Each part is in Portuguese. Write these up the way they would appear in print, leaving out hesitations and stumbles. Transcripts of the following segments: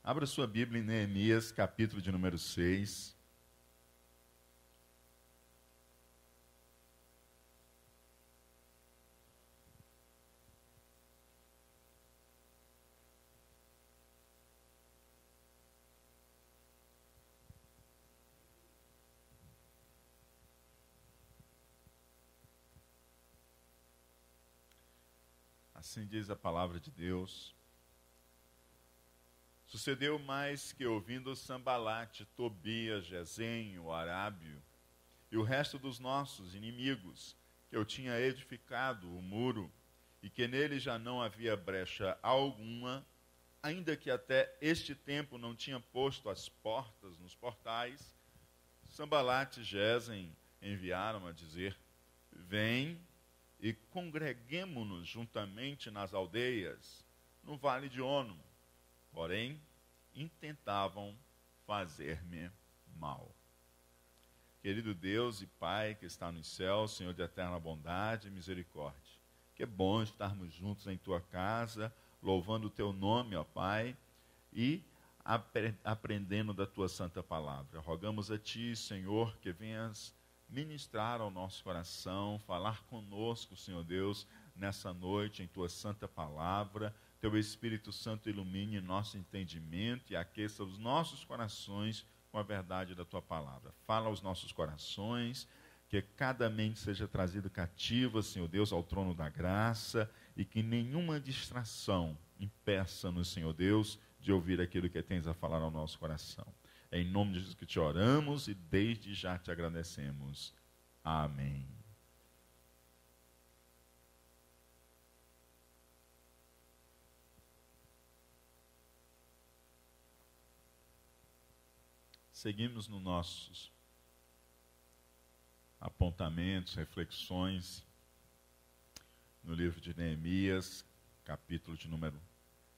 Abra sua Bíblia em Neemias, capítulo de número 6. Assim diz a palavra de Deus. Sucedeu mais que, ouvindo Sambalate, Tobias, Gesem, o arábio, e o resto dos nossos inimigos, que eu tinha edificado o muro, e que nele já não havia brecha alguma, ainda que até este tempo não tinha posto as portas nos portais, Sambalate e Gesem enviaram a dizer: vem e congreguemo-nos juntamente nas aldeias, no vale de Ono. Porém, intentavam fazer-me mal. Querido Deus e Pai que está nos céus, Senhor de eterna bondade e misericórdia, que é bom estarmos juntos em Tua casa, louvando o Teu nome, ó Pai, e aprendendo da Tua santa palavra. Rogamos a Ti, Senhor, que venhas ministrar ao nosso coração, falar conosco, Senhor Deus, nessa noite, em Tua santa palavra. Teu Espírito Santo ilumine nosso entendimento e aqueça os nossos corações com a verdade da Tua palavra. Fala aos nossos corações, que cada mente seja trazida cativa, Senhor Deus, ao trono da graça, e que nenhuma distração impeça-nos, Senhor Deus, de ouvir aquilo que tens a falar ao nosso coração. É em nome de Jesus que te oramos e desde já te agradecemos. Amém. Seguimos nos nossos apontamentos, reflexões, no livro de Neemias, capítulo de número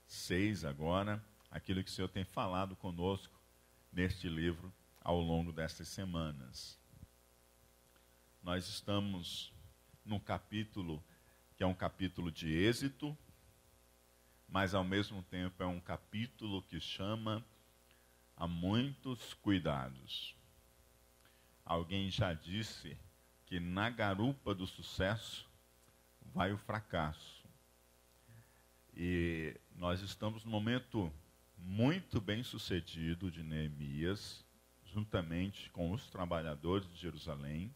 6 agora, aquilo que o Senhor tem falado conosco neste livro ao longo destas semanas. Nós estamos num capítulo que é um capítulo de êxito, mas ao mesmo tempo é um capítulo que chama a muitos cuidados. Alguém já disse que na garupa do sucesso vai o fracasso. E nós estamos num momento muito bem sucedido de Neemias, juntamente com os trabalhadores de Jerusalém.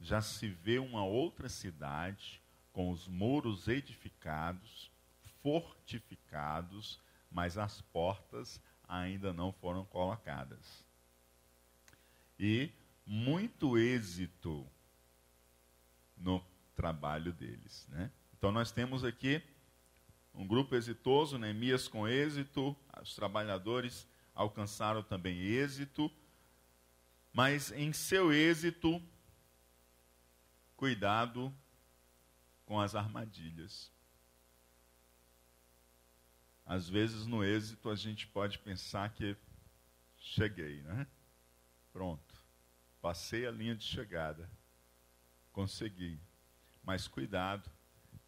Já se vê uma outra cidade com os muros edificados, fortificados, mas as portas ainda não foram colocadas. E muito êxito no trabalho deles, né? Então nós temos aqui um grupo exitoso, Neemias com êxito, os trabalhadores alcançaram também êxito, mas em seu êxito, cuidado com as armadilhas. Às vezes no êxito a gente pode pensar que cheguei, né? Pronto, passei a linha de chegada, consegui. Mas cuidado,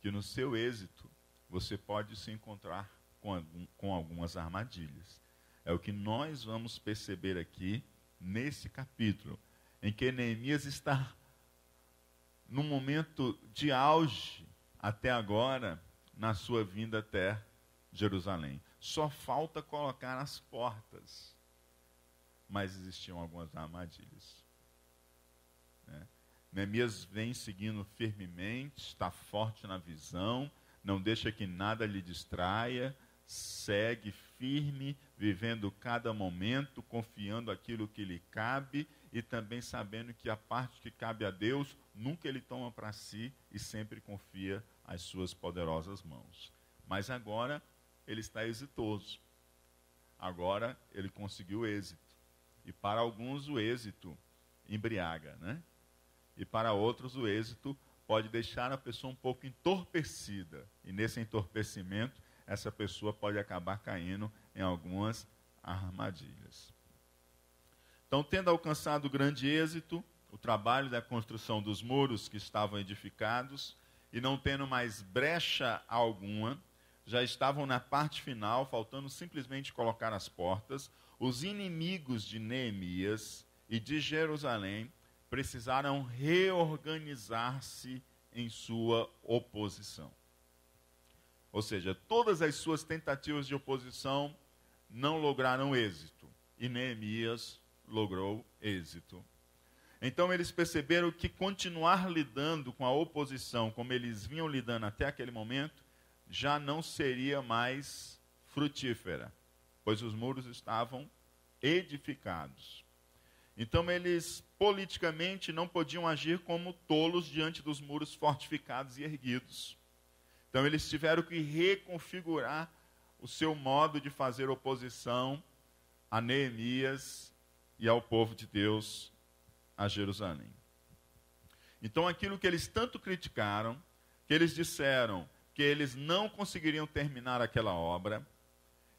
que no seu êxito você pode se encontrar com algumas armadilhas. É o que nós vamos perceber aqui nesse capítulo, em que Neemias está num momento de auge até agora na sua vinda até Jerusalém. Só falta colocar as portas, mas existiam algumas armadilhas, né? Neemias vem seguindo firmemente, está forte na visão, não deixa que nada lhe distraia, segue firme, vivendo cada momento, confiando aquilo que lhe cabe e também sabendo que a parte que cabe a Deus, nunca ele toma para si e sempre confia às suas poderosas mãos. Mas agora ele está exitoso. Agora ele conseguiu êxito. E para alguns o êxito embriaga, né? E para outros o êxito pode deixar a pessoa um pouco entorpecida. E nesse entorpecimento, essa pessoa pode acabar caindo em algumas armadilhas. Então, tendo alcançado grande êxito, o trabalho da construção dos muros que estavam edificados, e não tendo mais brecha alguma, já estavam na parte final, faltando simplesmente colocar as portas. Os inimigos de Neemias e de Jerusalém precisaram reorganizar-se em sua oposição. Ou seja, todas as suas tentativas de oposição não lograram êxito. E Neemias logrou êxito. Então eles perceberam que continuar lidando com a oposição como eles vinham lidando até aquele momento, já não seria mais frutífera, pois os muros estavam edificados. Então eles politicamente não podiam agir como tolos diante dos muros fortificados e erguidos. Então eles tiveram que reconfigurar o seu modo de fazer oposição a Neemias e ao povo de Deus, a Jerusalém. Então aquilo que eles tanto criticaram, que eles disseram que eles não conseguiriam terminar aquela obra,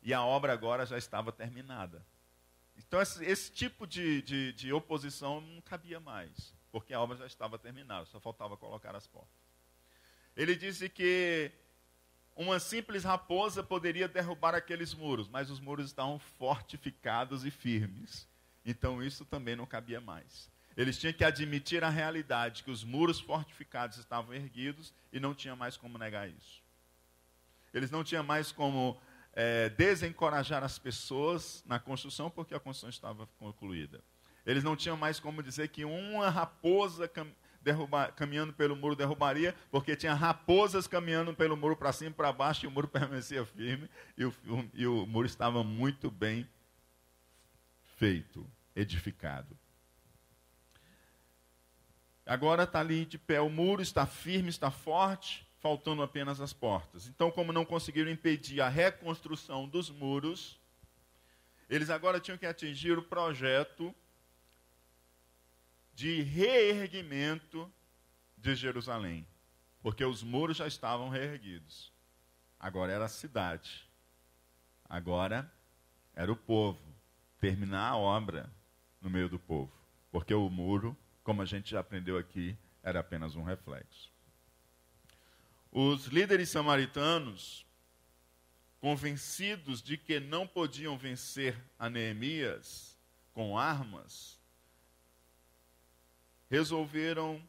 e a obra agora já estava terminada. Então esse tipo de oposição não cabia mais, porque a obra já estava terminada, só faltava colocar as portas. Ele disse que uma simples raposa poderia derrubar aqueles muros, mas os muros estavam fortificados e firmes. Então isso também não cabia mais. Eles tinham que admitir a realidade que os muros fortificados estavam erguidos e não tinha mais como negar isso. Eles não tinham mais como desencorajar as pessoas na construção, porque a construção estava concluída. Eles não tinham mais como dizer que uma raposa caminhando pelo muro derrubaria, porque tinha raposas caminhando pelo muro para cima e para baixo, e o muro permanecia firme, e o muro estava muito bem feito, edificado. Agora está ali de pé, o muro está firme, está forte, faltando apenas as portas. Então, como não conseguiram impedir a reconstrução dos muros, eles agora tinham que atingir o projeto de reerguimento de Jerusalém, porque os muros já estavam reerguidos. Agora era a cidade, agora era o povo, terminar a obra no meio do povo, porque o muro, como a gente já aprendeu aqui, era apenas um reflexo. Os líderes samaritanos, convencidos de que não podiam vencer a Neemias com armas, resolveram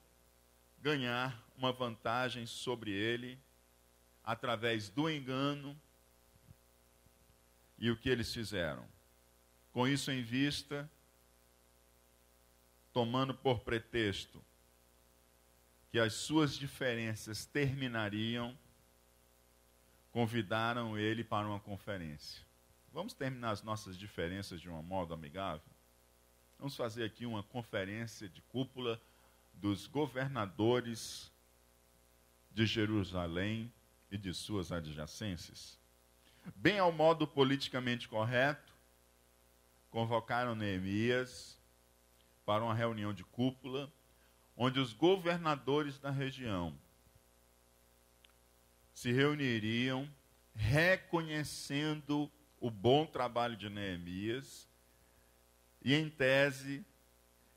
ganhar uma vantagem sobre ele através do engano. E o que eles fizeram? Com isso em vista, tomando por pretexto que as suas diferenças terminariam, convidaram ele para uma conferência. Vamos terminar as nossas diferenças de um modo amigável? Vamos fazer aqui uma conferência de cúpula dos governadores de Jerusalém e de suas adjacências. Bem ao modo politicamente correto, convocaram Neemias para uma reunião de cúpula, onde os governadores da região se reuniriam, reconhecendo o bom trabalho de Neemias, e, em tese,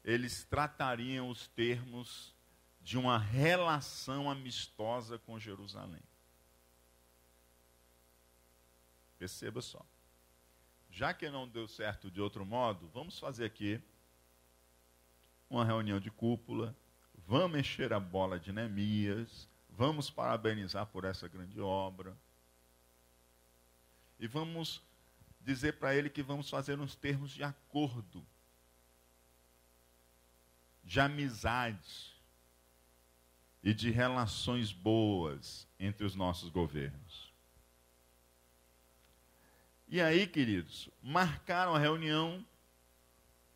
eles tratariam os termos de uma relação amistosa com Jerusalém. Perceba só. Já que não deu certo de outro modo, vamos fazer aqui uma reunião de cúpula, vamos encher a bola de Neemias, vamos parabenizar por essa grande obra, e vamos dizer para ele que vamos fazer uns termos de acordo, de amizade e de relações boas entre os nossos governos. E aí, queridos, marcaram a reunião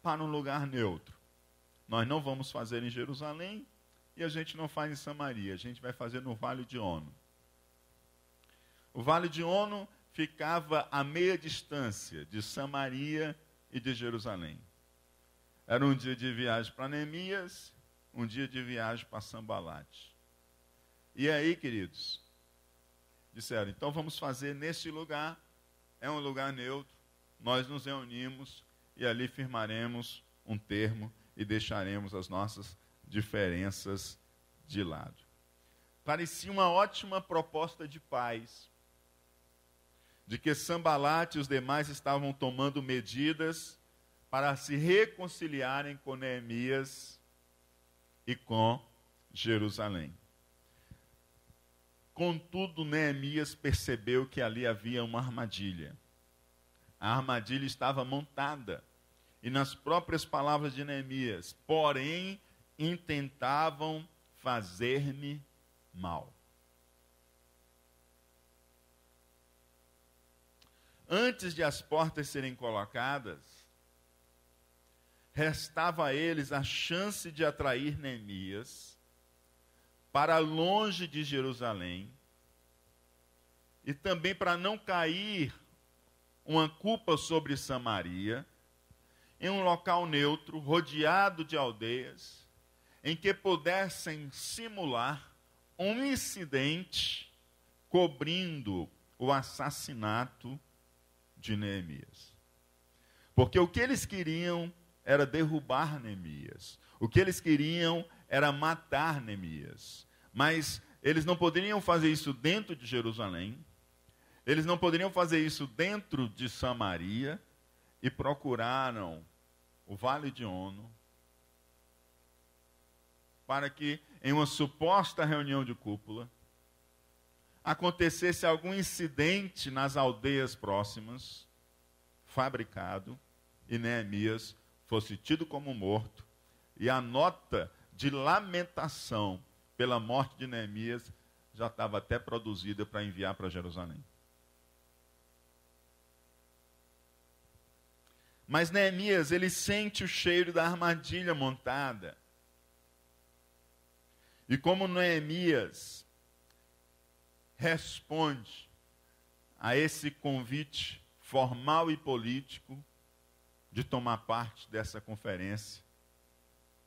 para um lugar neutro. Nós não vamos fazer em Jerusalém e a gente não faz em Samaria, a gente vai fazer no Vale de Ono. O Vale de Ono ficava a meia distância de Samaria e de Jerusalém. Era um dia de viagem para Neemias, um dia de viagem para Sambalate. E aí, queridos, disseram, então vamos fazer nesse lugar, é um lugar neutro, nós nos reunimos e ali firmaremos um termo e deixaremos as nossas diferenças de lado. Parecia uma ótima proposta de paz. de que Sambalate e os demais estavam tomando medidas para se reconciliarem com Neemias e com Jerusalém. Contudo, Neemias percebeu que ali havia uma armadilha. A armadilha estava montada. E nas próprias palavras de Neemias, porém, intentavam fazer-me mal. Antes de as portas serem colocadas, restava a eles a chance de atrair Neemias para longe de Jerusalém e também para não cair uma culpa sobre Samaria, em um local neutro, rodeado de aldeias, em que pudessem simular um incidente cobrindo o assassinato de Neemias. Porque o que eles queriam era derrubar Neemias. O que eles queriam era matar Neemias. Mas eles não poderiam fazer isso dentro de Jerusalém. Eles não poderiam fazer isso dentro de Samaria. E procuraram o Vale de Ono para que, em uma suposta reunião de cúpula, acontecesse algum incidente nas aldeias próximas, fabricado, e Neemias fosse tido como morto, e a nota de lamentação pela morte de Neemias já estava até produzida para enviar para Jerusalém. Mas Neemias, ele sente o cheiro da armadilha montada. E como Neemias responde a esse convite formal e político de tomar parte dessa conferência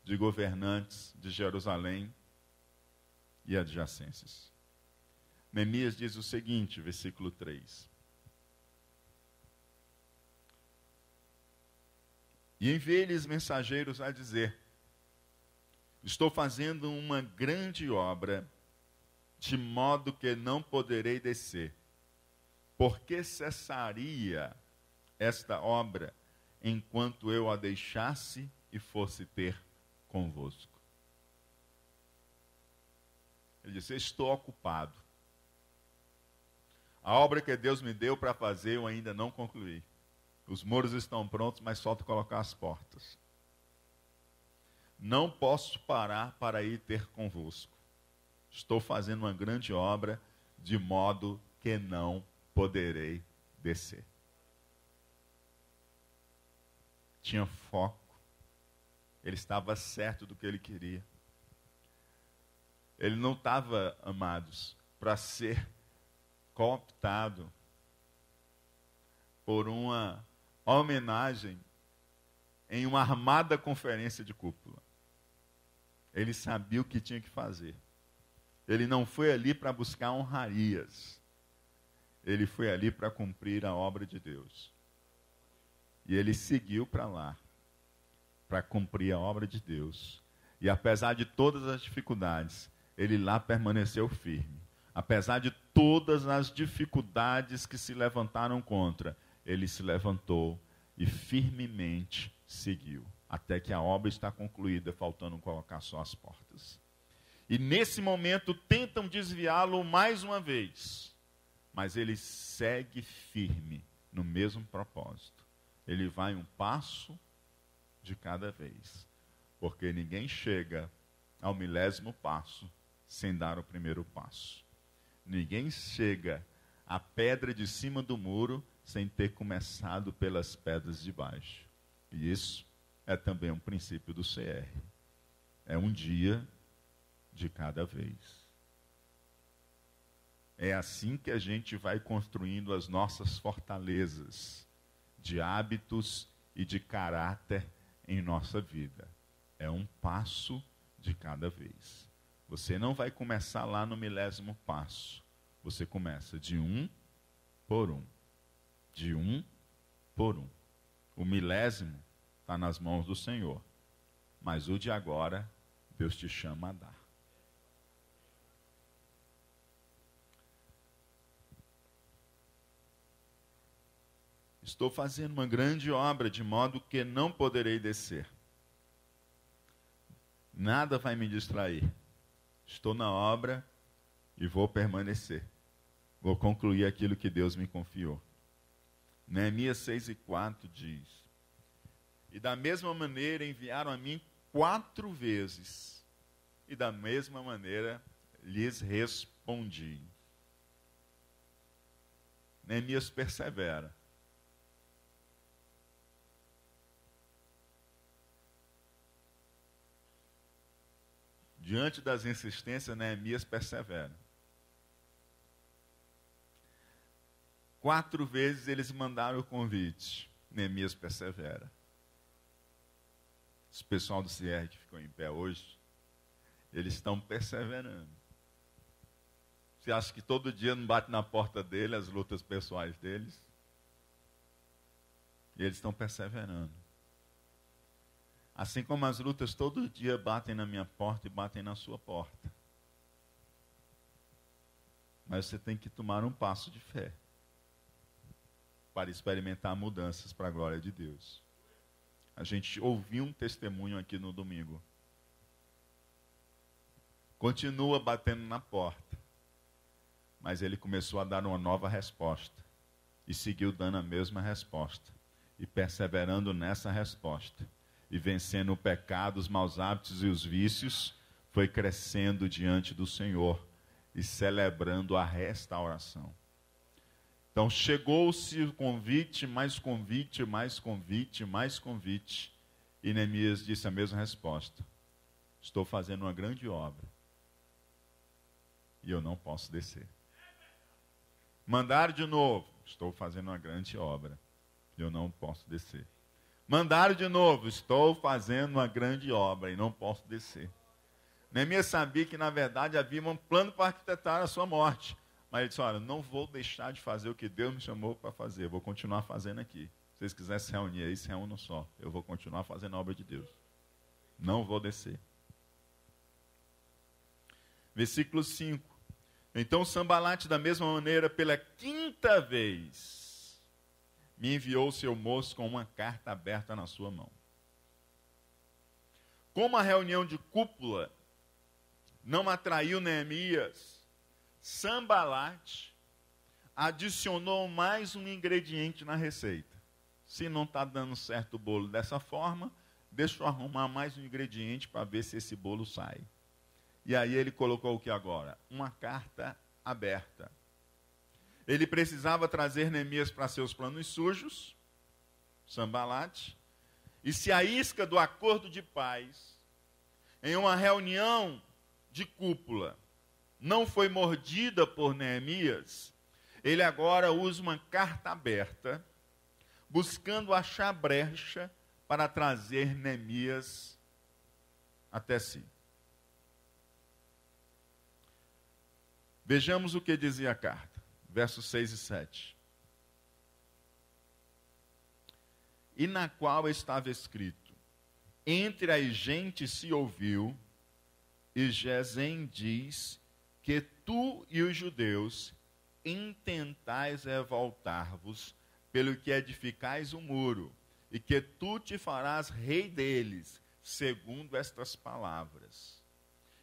de governantes de Jerusalém e adjacências. Neemias diz o seguinte, versículo 3. E enviei-lhes mensageiros a dizer: estou fazendo uma grande obra, de modo que não poderei descer. Por que cessaria esta obra, enquanto eu a deixasse e fosse ter convosco? Ele disse: estou ocupado. A obra que Deus me deu para fazer eu ainda não concluí. Os muros estão prontos, mas falta colocar as portas. Não posso parar para ir ter convosco. Estou fazendo uma grande obra, de modo que não poderei descer. Tinha foco. Ele estava certo do que ele queria. Ele não estava, amados, para ser cooptado por uma homenagem em uma armada conferência de cúpula. Ele sabia o que tinha que fazer. Ele não foi ali para buscar honrarias. Ele foi ali para cumprir a obra de Deus. E ele seguiu para lá, para cumprir a obra de Deus. E apesar de todas as dificuldades, ele lá permaneceu firme. Apesar de todas as dificuldades que se levantaram contra, ele se levantou e firmemente seguiu, até que a obra está concluída, faltando colocar só as portas. E nesse momento tentam desviá-lo mais uma vez, mas ele segue firme no mesmo propósito. Ele vai um passo de cada vez, porque ninguém chega ao 10º passo sem dar o primeiro passo. Ninguém chega à pedra de cima do muro sem ter começado pelas pedras de baixo. E isso é também um princípio do CR. É um dia de cada vez. É assim que a gente vai construindo as nossas fortalezas de hábitos e de caráter em nossa vida. É um passo de cada vez. Você não vai começar lá no 10º passo. Você começa de um por um. De um por um. O 1000º está nas mãos do Senhor. Mas o de agora, Deus te chama a dar. Estou fazendo uma grande obra, de modo que não poderei descer. Nada vai me distrair. Estou na obra e vou permanecer. Vou concluir aquilo que Deus me confiou. Neemias 6:4 diz: e da mesma maneira enviaram a mim 4 vezes, e da mesma maneira lhes respondi. Neemias persevera. Diante das insistências, Neemias persevera. 4 vezes eles mandaram o convite. Neemias persevera. Esse pessoal do CR que ficou em pé hoje, eles estão perseverando. Você acha que todo dia não bate na porta dele as lutas pessoais deles? E eles estão perseverando. Assim como as lutas todo dia batem na minha porta e batem na sua porta. Mas você tem que tomar um passo de fé para experimentar mudanças para a glória de Deus. A gente ouviu um testemunho aqui no domingo. Continua batendo na porta. Mas ele começou a dar uma nova resposta. E seguiu dando a mesma resposta. E perseverando nessa resposta. E vencendo o pecado, os maus hábitos e os vícios, foi crescendo diante do Senhor e celebrando a restauração. Então chegou-se o convite, mais convite, mais convite, mais convite. E Neemias disse a mesma resposta: estou fazendo uma grande obra e eu não posso descer. Mandaram de novo: estou fazendo uma grande obra e eu não posso descer. Mandaram de novo: estou fazendo uma grande obra e não posso descer. Neemias sabia que na verdade havia um plano para arquitetar a sua morte. Mas ele disse: olha, não vou deixar de fazer o que Deus me chamou para fazer. Vou continuar fazendo aqui. Se vocês quiserem se reunir aí, se reúnam só. Eu vou continuar fazendo a obra de Deus. Não vou descer. Versículo 5. Então Sambalate, da mesma maneira, pela 5ª vez, me enviou o seu moço com uma carta aberta na sua mão. Como a reunião de cúpula não atraiu Neemias, Sambalate adicionou mais um ingrediente na receita. Se não está dando certo o bolo dessa forma, deixa eu arrumar mais um ingrediente para ver se esse bolo sai. E aí ele colocou o que agora? Uma carta aberta. Ele precisava trazer Neemias para seus planos sujos, Sambalate, e se a isca do acordo de paz, em uma reunião de cúpula, não foi mordida por Neemias, ele agora usa uma carta aberta, buscando achar brecha para trazer Neemias até si. Vejamos o que dizia a carta, versos 6 e 7. E na qual estava escrito: entre as gentes se ouviu, e Gesem diz que tu e os judeus intentais revoltar-vos, pelo que edificais o muro, e que tu te farás rei deles, segundo estas palavras.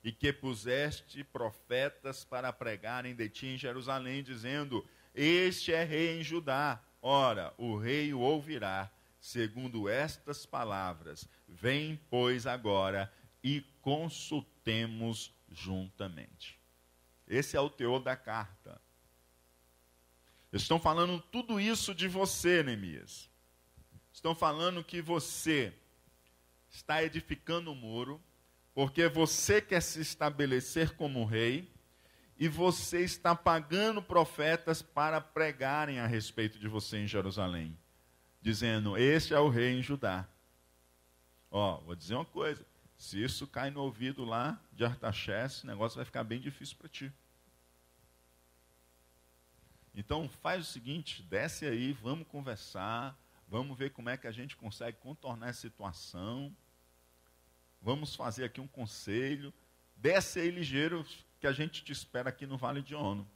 E que puseste profetas para pregarem de ti em Jerusalém, dizendo: este é rei em Judá. Ora, o rei o ouvirá, segundo estas palavras. Vem, pois, agora e consultemos juntamente. Esse é o teor da carta. Estão falando tudo isso de você, Neemias. Estão falando que você está edificando o muro, porque você quer se estabelecer como rei, e você está pagando profetas para pregarem a respeito de você em Jerusalém, dizendo: este é o rei em Judá. Ó, vou dizer uma coisa: se isso cai no ouvido lá de Artaxerxes, o negócio vai ficar bem difícil para ti. Então faz o seguinte, desce aí, vamos conversar, vamos ver como é que a gente consegue contornar a situação, vamos fazer aqui um conselho, desce aí ligeiro que a gente te espera aqui no Vale de Ono.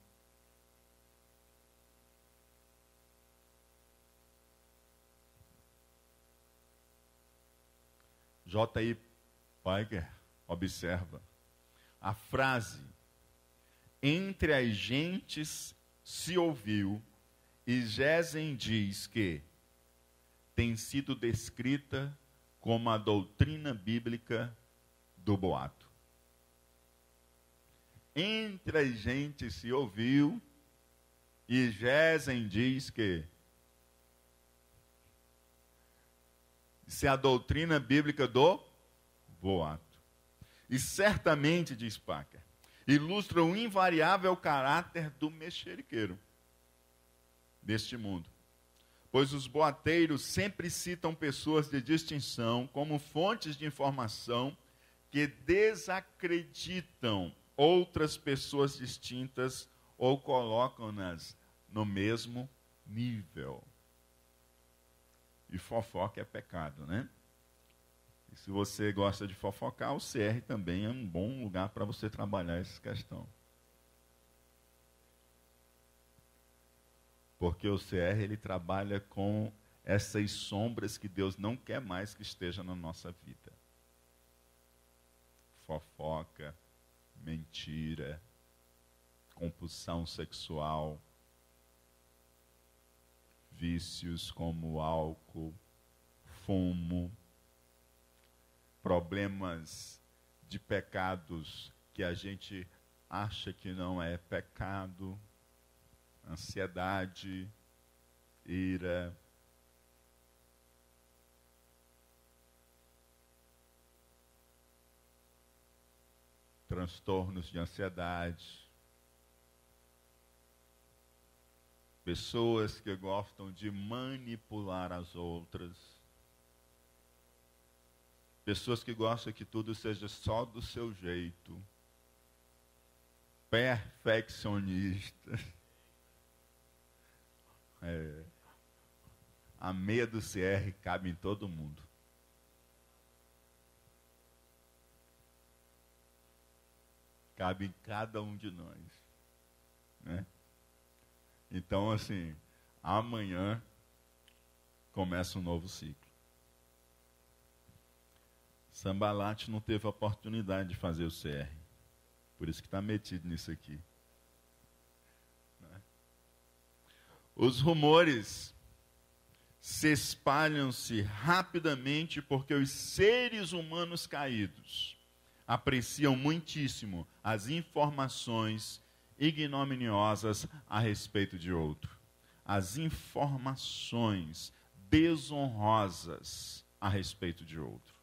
J.I. Packer observa a frase entre as gentes se ouviu, e Gesen diz que tem sido descrita como a doutrina bíblica do boato. Entre as gentes se ouviu, e Gesen diz que isso é a doutrina bíblica do boato. E certamente, diz Packer, ilustra o invariável caráter do mexeriqueiro deste mundo. Pois os boateiros sempre citam pessoas de distinção como fontes de informação que desacreditam outras pessoas distintas ou colocam-nas no mesmo nível. E fofoca é pecado, né? E se você gosta de fofocar, o CR também é um bom lugar para você trabalhar essa questão. Porque o CR, ele trabalha com essas sombras que Deus não quer mais que esteja na nossa vida. Fofoca, mentira, compulsão sexual, vícios como álcool, fumo, problemas de pecados que a gente acha que não é pecado, ansiedade, ira, transtornos de ansiedade, pessoas que gostam de manipular as outras, pessoas que gostam que tudo seja só do seu jeito, perfeccionistas. A meia do CR cabe em todo mundo. Cabe em cada um de nós, né? Então, assim, amanhã começa um novo ciclo. Sambalat não teve a oportunidade de fazer o CR. Por isso que está metido nisso aqui. Né? Os rumores se espalham-se rapidamente porque os seres humanos caídos apreciam muitíssimo as informações ignominiosas a respeito de outro. As informações desonrosas a respeito de outro.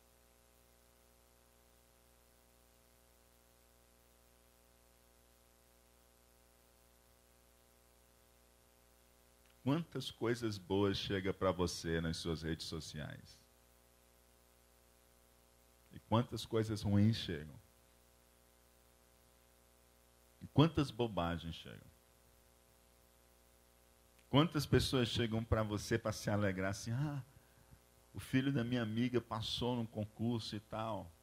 Quantas coisas boas chegam para você nas suas redes sociais? E quantas coisas ruins chegam? E quantas bobagens chegam? Quantas pessoas chegam para você para se alegrar assim, o filho da minha amiga passou num concurso e tal.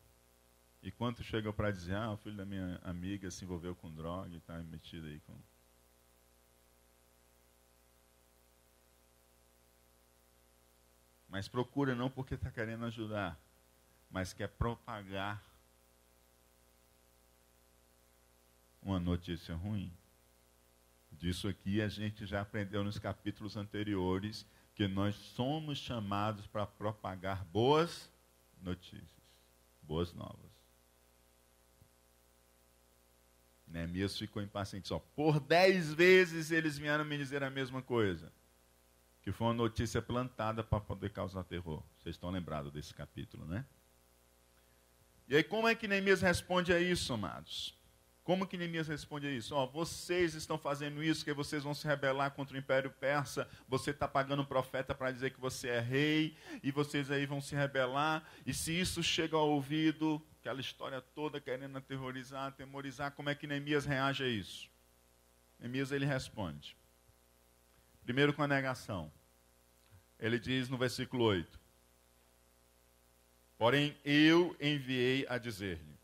E quantos chegam para dizer, o filho da minha amiga se envolveu com droga e está metido aí com... Mas procura não porque está querendo ajudar, mas quer propagar uma notícia ruim. Disso aqui a gente já aprendeu nos capítulos anteriores, que nós somos chamados para propagar boas notícias, boas novas. Neemias ficou impaciente, só por 10 vezes eles vieram me dizer a mesma coisa. Que foi uma notícia plantada para poder causar terror. Vocês estão lembrados desse capítulo, né? E aí, como é que Neemias responde a isso, amados? Como que Neemias responde a isso? Vocês estão fazendo isso, que vocês vão se rebelar contra o Império Persa, você está pagando um profeta para dizer que você é rei, e vocês aí vão se rebelar, e se isso chega ao ouvido, aquela história toda querendo aterrorizar, atemorizar, como é que Neemias reage a isso? Neemias, ele responde. Primeiro com a negação. Ele diz no versículo 8. Porém, eu enviei a dizer-lhe: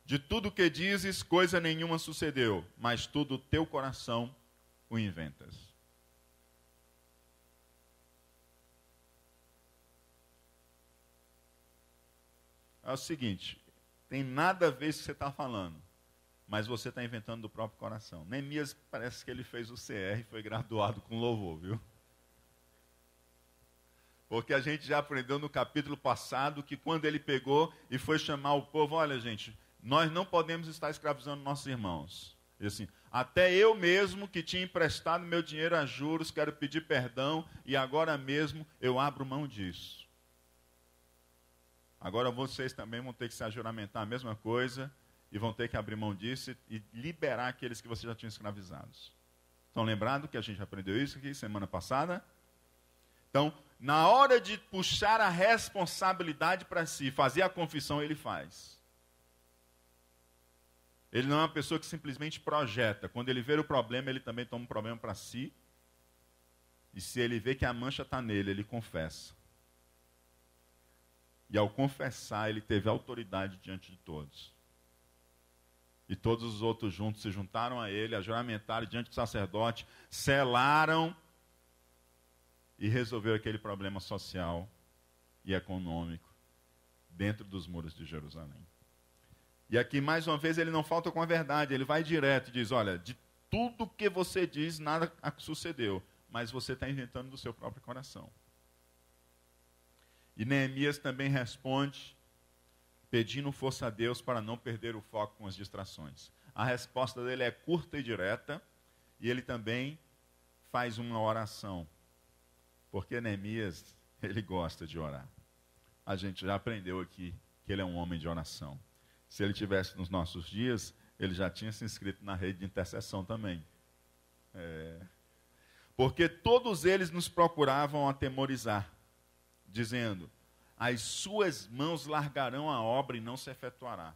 de tudo que dizes, coisa nenhuma sucedeu, mas tudo teu coração o inventas. é o seguinte, tem nada a ver isso que você está falando, mas você está inventando do próprio coração. Neemias parece que ele fez o CR e foi graduado com louvor, viu? Porque a gente já aprendeu no capítulo passado que quando ele pegou e foi chamar o povo, olha gente, nós não podemos estar escravizando nossos irmãos. E assim, até eu mesmo que tinha emprestado meu dinheiro a juros, quero pedir perdão e agora mesmo eu abro mão disso. Agora vocês também vão ter que se ajuramentar a mesma coisa e vão ter que abrir mão disso e liberar aqueles que vocês já tinham escravizados. Estão lembrados que a gente aprendeu isso aqui semana passada? Então, na hora de puxar a responsabilidade para si, fazer a confissão, ele faz. Ele não é uma pessoa que simplesmente projeta. Quando ele vê o problema, ele também toma um problema para si. E se ele vê que a mancha está nele, ele confessa. E ao confessar, ele teve autoridade diante de todos. E todos os outros juntos se juntaram a ele, juramentaram diante do sacerdote, selaram e resolveu aquele problema social e econômico dentro dos muros de Jerusalém. E aqui, mais uma vez, ele não falta com a verdade, ele vai direto e diz, olha, de tudo que você diz, nada sucedeu, mas você está inventando do seu próprio coração. E Neemias também responde, pedindo força a Deus para não perder o foco com as distrações. A resposta dele é curta e direta, e ele também faz uma oração. Porque Neemias, ele gosta de orar. A gente já aprendeu aqui que ele é um homem de oração. Se ele tivesse nos nossos dias, ele já tinha se inscrito na rede de intercessão também. Porque todos eles nos procuravam atemorizar, dizendo, as suas mãos largarão a obra e não se efetuará.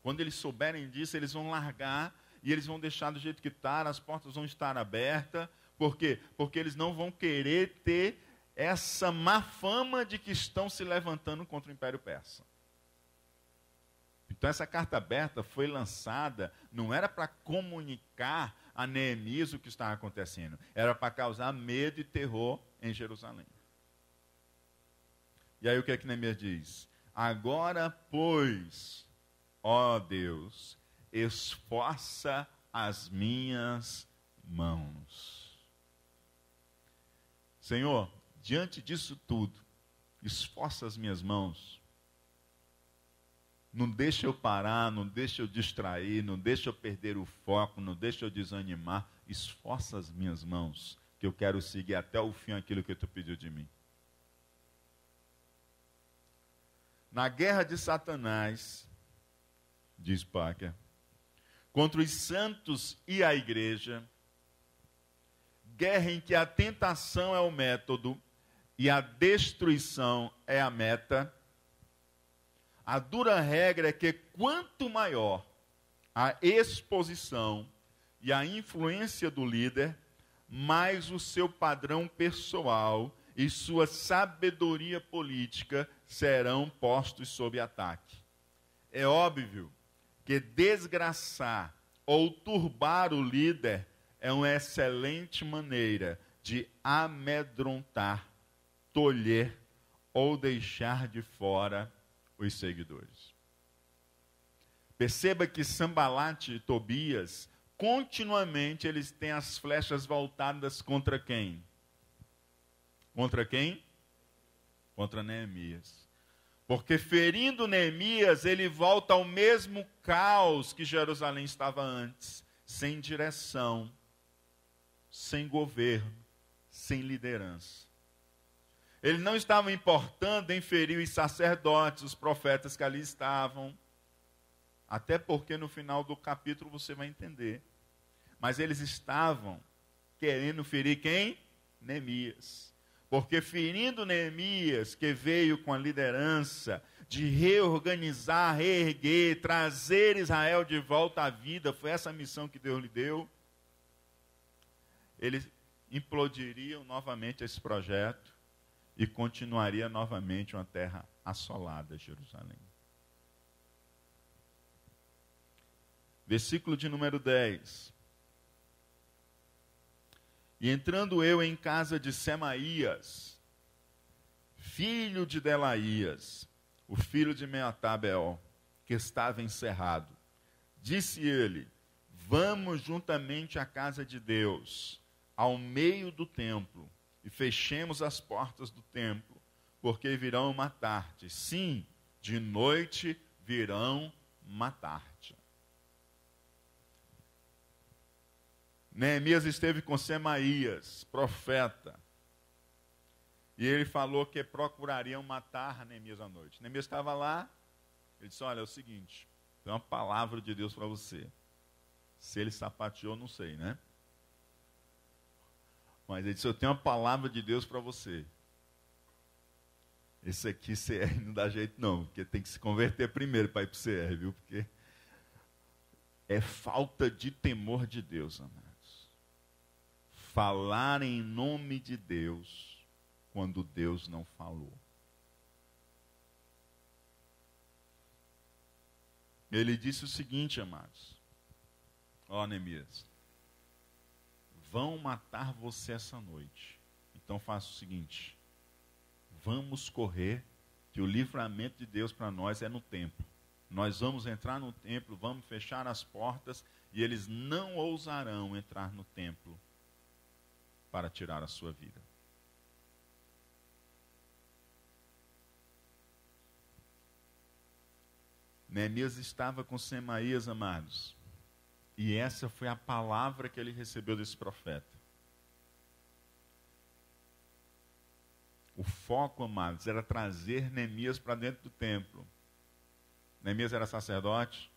Quando eles souberem disso, eles vão largar e eles vão deixar do jeito que está, as portas vão estar abertas. Por quê? Porque eles não vão querer ter essa má fama de que estão se levantando contra o Império Persa. Então essa carta aberta foi lançada, não era para comunicar a Neemias o que estava acontecendo, era para causar medo e terror em Jerusalém. E aí o que é que Neemias diz? Agora, pois, ó Deus, esforça as minhas mãos. Senhor, diante disso tudo, esforça as minhas mãos. Não deixa eu parar, não deixa eu distrair, não deixa eu perder o foco, não deixa eu desanimar. Esforça as minhas mãos, que eu quero seguir até o fim aquilo que tu pediu de mim. Na guerra de Satanás, diz Parker, contra os santos e a igreja, guerra em que a tentação é o método e a destruição é a meta, a dura regra é que quanto maior a exposição e a influência do líder, mais o seu padrão pessoal e sua sabedoria política serão postos sob ataque. É óbvio que desgraçar ou turbar o líder é uma excelente maneira de amedrontar, tolher ou deixar de fora os seguidores. Perceba que Sambalate e Tobias, continuamente eles têm as flechas voltadas contra quem? Contra quem? Contra Neemias. Porque ferindo Neemias, ele volta ao mesmo caos que Jerusalém estava antes, sem direção, sem governo, sem liderança. Ele não estava importando em ferir os sacerdotes, os profetas que ali estavam. Até porque no final do capítulo você vai entender. Mas eles estavam querendo ferir quem? Neemias. Porque ferindo Neemias, que veio com a liderança de reorganizar, reerguer, trazer Israel de volta à vida, foi essa a missão que Deus lhe deu, eles implodiriam novamente esse projeto e continuaria novamente uma terra assolada, Jerusalém. Versículo de número 10. E entrando eu em casa de Semaías, filho de Delaías, o filho de Meatabel, que estava encerrado. Disse ele: vamos juntamente à casa de Deus, ao meio do templo, e fechemos as portas do templo, porque virão matar-te. Sim, de noite virão matar-te. Neemias esteve com Semaías, profeta, e ele falou que procurariam matar Neemias à noite. Neemias estava lá, ele disse: olha, é o seguinte, tem uma palavra de Deus para você. Se ele sapateou, não sei, né? Mas ele disse: eu tenho uma palavra de Deus para você. Esse aqui CR não dá jeito não, porque tem que se converter primeiro para ir para o CR, viu? Porque é falta de temor de Deus, amados. Falar em nome de Deus quando Deus não falou. Ele disse o seguinte, amados: ó, Neemias, vão matar você essa noite. Então faça o seguinte: vamos correr, que o livramento de Deus para nós é no templo. Nós vamos entrar no templo, vamos fechar as portas, e eles não ousarão entrar no templo para tirar a sua vida. Neemias estava com Semaías, amados, e essa foi a palavra que ele recebeu desse profeta. O foco, amados, era trazer Neemias para dentro do templo. Neemias era sacerdote.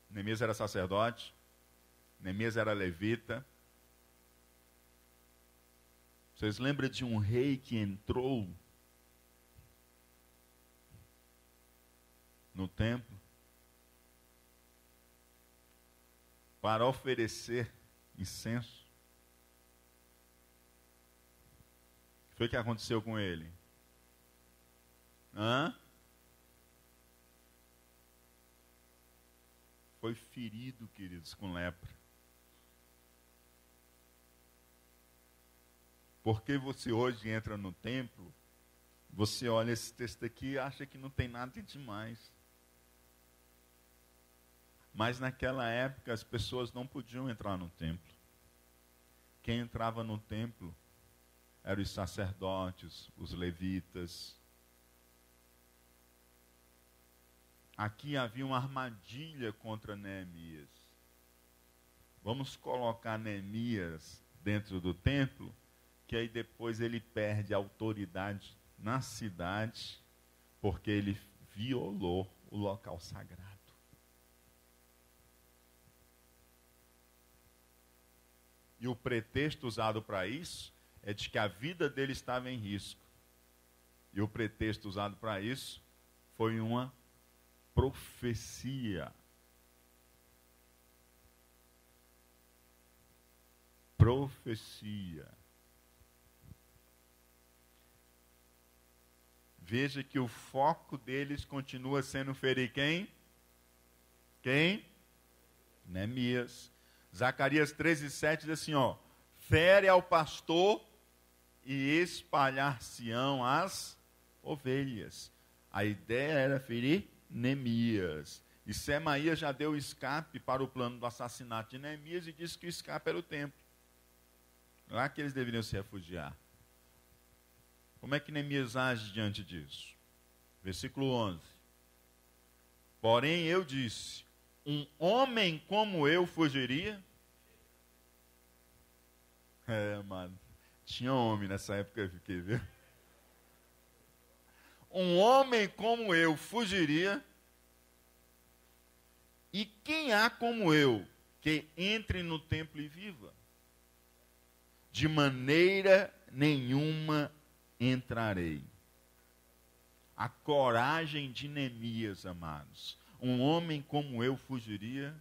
Neemias era sacerdote. Neemias era levita. Vocês lembram de um rei que entrou no templo para oferecer incenso? O que foi que aconteceu com ele? Foi ferido, queridos, com lepra. Porque você hoje entra no templo, você olha esse texto aqui e acha que não tem nada demais. Mas naquela época as pessoas não podiam entrar no templo. Quem entrava no templo eram os sacerdotes, os levitas. Aqui havia uma armadilha contra Neemias. Vamos colocar Neemias dentro do templo, que aí depois ele perde a autoridade na cidade, porque ele violou o local sagrado. E o pretexto usado para isso é de que a vida dele estava em risco. E o pretexto usado para isso foi uma profecia. Profecia. Veja que o foco deles continua sendo ferir quem? Quem? Neemias. Zacarias 13:7 diz assim, ó: fere ao pastor e espalhar-se-ão as ovelhas. A ideia era ferir Neemias. E Semaías já deu escape para o plano do assassinato de Neemias e disse que o escape era o templo. Lá que eles deveriam se refugiar. Como é que Neemias age diante disso? Versículo 11. Porém eu disse: um homem como eu fugiria? Mano, tinha homem nessa época, eu fiquei, viu? Um homem como eu fugiria? E quem há como eu que entre no templo e viva? De maneira nenhuma entrarei. A coragem de Neemias, amados. Um homem como eu fugiria?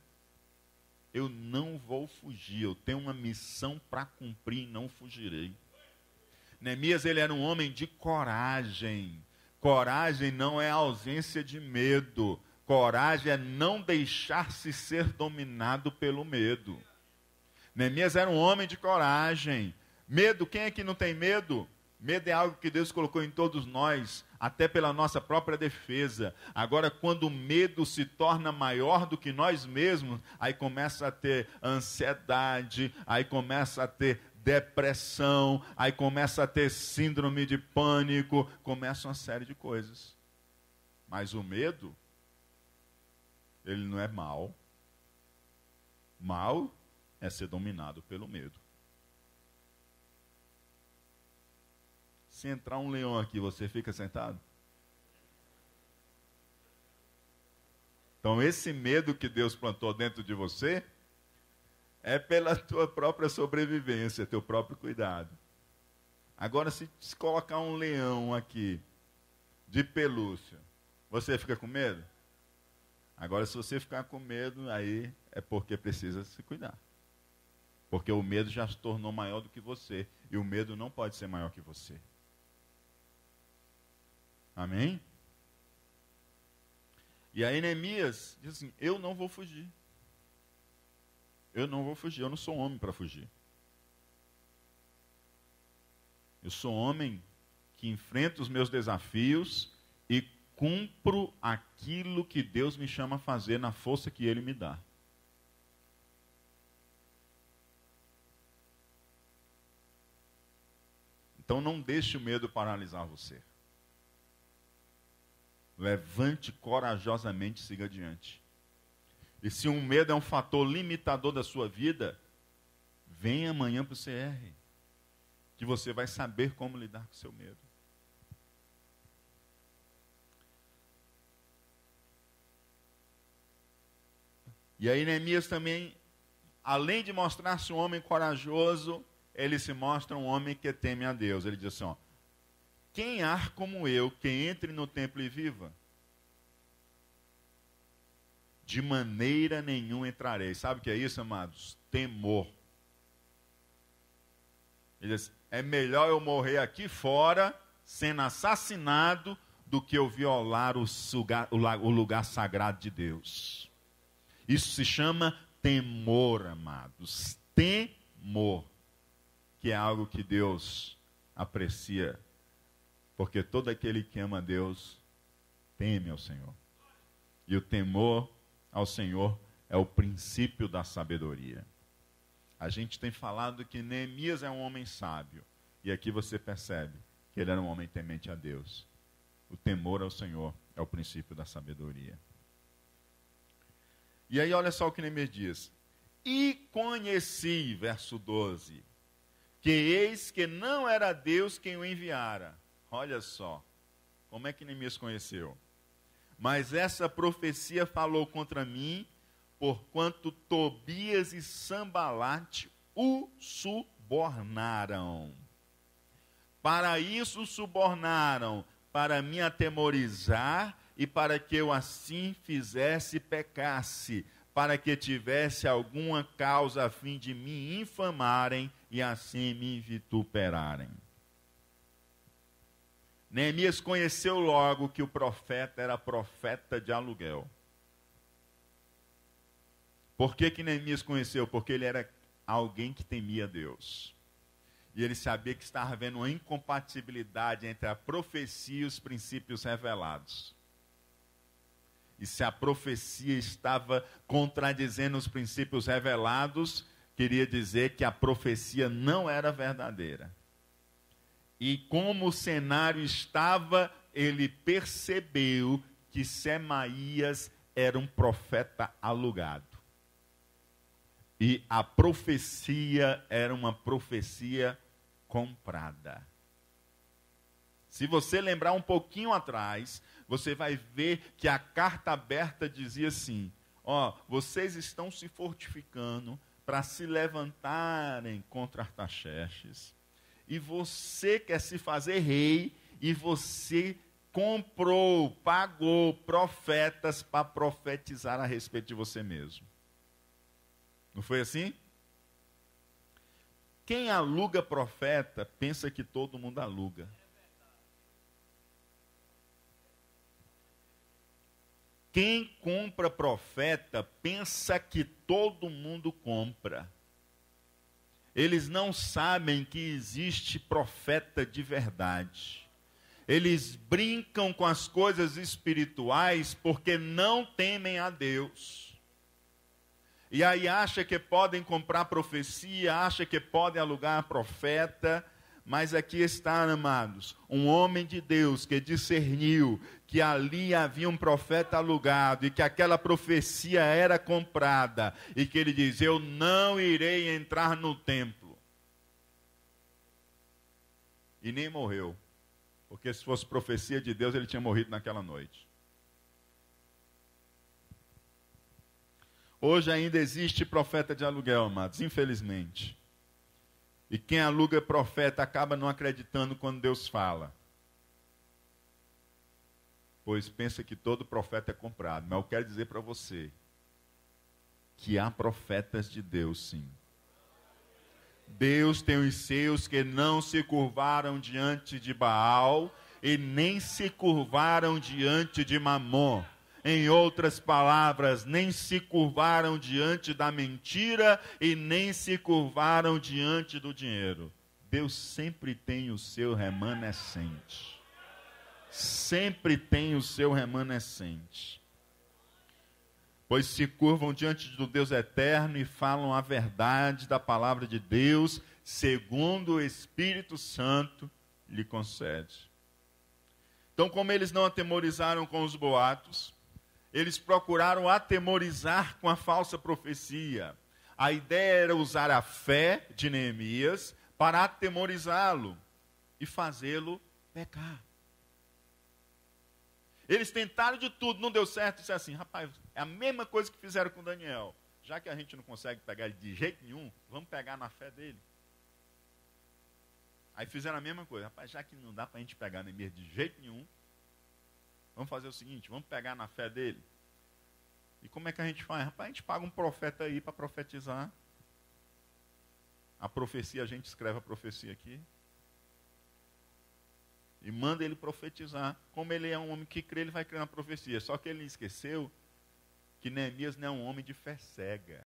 Eu não vou fugir, eu tenho uma missão para cumprir e não fugirei. Neemias, ele era um homem de coragem. Coragem não é ausência de medo. Coragem é não deixar-se ser dominado pelo medo. Neemias era um homem de coragem. Medo, quem é que não tem medo? Medo é algo que Deus colocou em todos nós. até pela nossa própria defesa. Agora, quando o medo se torna maior do que nós mesmos, aí começa a ter ansiedade, aí começa a ter depressão, aí começa a ter síndrome de pânico, começa uma série de coisas. Mas o medo, ele não é mal. Mal é ser dominado pelo medo. Se entrar um leão aqui, você fica sentado? Então, esse medo que Deus plantou dentro de você é pela tua própria sobrevivência, teu próprio cuidado. Agora, se colocar um leão aqui, de pelúcia, você fica com medo? Agora, se você ficar com medo, aí é porque precisa se cuidar. Porque o medo já se tornou maior do que você. E o medo não pode ser maior que você. Amém? E aí Neemias diz assim, eu não vou fugir. Eu não vou fugir, eu não sou homem para fugir. Eu sou homem que enfrenta os meus desafios e cumpro aquilo que Deus me chama a fazer na força que Ele me dá. Então não deixe o medo paralisar você. Levante corajosamente e siga adiante. E se um medo é um fator limitador da sua vida, venha amanhã para o CR, que você vai saber como lidar com o seu medo. E aí Neemias também, além de mostrar-se um homem corajoso, ele se mostra um homem que teme a Deus. Ele diz assim, ó, quem há como eu, que entre no templo e viva? De maneira nenhuma entrarei. Sabe o que é isso, amados? Temor. Ele diz, é melhor eu morrer aqui fora, sendo assassinado, do que eu violar o lugar sagrado de Deus. Isso se chama temor, amados. Temor. Que é algo que Deus aprecia. Porque todo aquele que ama a Deus, teme ao Senhor. E o temor ao Senhor é o princípio da sabedoria. A gente tem falado que Neemias é um homem sábio. E aqui você percebe que ele era um homem temente a Deus. O temor ao Senhor é o princípio da sabedoria. E aí olha só o que Neemias diz. E conheci, verso 12, que eis que não era Deus quem o enviara. Olha só, como é que Neemias conheceu? Mas essa profecia falou contra mim, porquanto Tobias e Sambalate o subornaram. Para isso o subornaram, para me atemorizar e para que eu assim fizesse e pecasse, para que tivesse alguma causa a fim de me infamarem e assim me vituperarem. Neemias conheceu logo que o profeta era profeta de aluguel. Por que Neemias conheceu? Porque ele era alguém que temia Deus. E ele sabia que estava havendo uma incompatibilidade entre a profecia e os princípios revelados. E se a profecia estava contradizendo os princípios revelados, queria dizer que a profecia não era verdadeira. E como o cenário estava, ele percebeu que Semaías era um profeta alugado. E a profecia era uma profecia comprada. Se você lembrar um pouquinho atrás, você vai ver que a carta aberta dizia assim, ó, vocês estão se fortificando para se levantarem contra Artaxerxes. E você quer se fazer rei, e você comprou, pagou profetas para profetizar a respeito de você mesmo. Não foi assim? Quem aluga profeta, pensa que todo mundo aluga. Quem compra profeta, pensa que todo mundo compra. Eles não sabem que existe profeta de verdade. Eles brincam com as coisas espirituais porque não temem a Deus. E aí acha que podem comprar profecia, acha que podem alugar profeta. Mas aqui está, amados, um homem de Deus que discerniu que ali havia um profeta alugado e que aquela profecia era comprada. E que ele diz, eu não irei entrar no templo. E nem morreu. Porque se fosse profecia de Deus, ele tinha morrido naquela noite. Hoje ainda existe profeta de aluguel, amados, infelizmente. E quem aluga profeta acaba não acreditando quando Deus fala. Pois pensa que todo profeta é comprado. Mas eu quero dizer para você que há profetas de Deus, sim. Deus tem os seus que não se curvaram diante de Baal e nem se curvaram diante de Mamon. Em outras palavras, nem se curvaram diante da mentira e nem se curvaram diante do dinheiro. Deus sempre tem o seu remanescente. Sempre tem o seu remanescente. Pois se curvam diante do Deus eterno e falam a verdade da palavra de Deus, segundo o Espírito Santo lhe concede. Então, como eles não atemorizaram com os boatos, eles procuraram atemorizar com a falsa profecia. A ideia era usar a fé de Neemias para atemorizá-lo e fazê-lo pecar. Eles tentaram de tudo, não deu certo. Disseram assim, rapaz, é a mesma coisa que fizeram com Daniel. Já que a gente não consegue pegar ele de jeito nenhum, vamos pegar na fé dele. Aí fizeram a mesma coisa. Rapaz, já que não dá para a gente pegar Neemias de jeito nenhum, vamos fazer o seguinte, vamos pegar na fé dele. E como é que a gente faz? Rapaz, a gente paga um profeta aí para profetizar. A profecia, a gente escreve a profecia aqui. E manda ele profetizar. Como ele é um homem que crê, ele vai crer na profecia. Só que ele esqueceu que Neemias não é um homem de fé cega.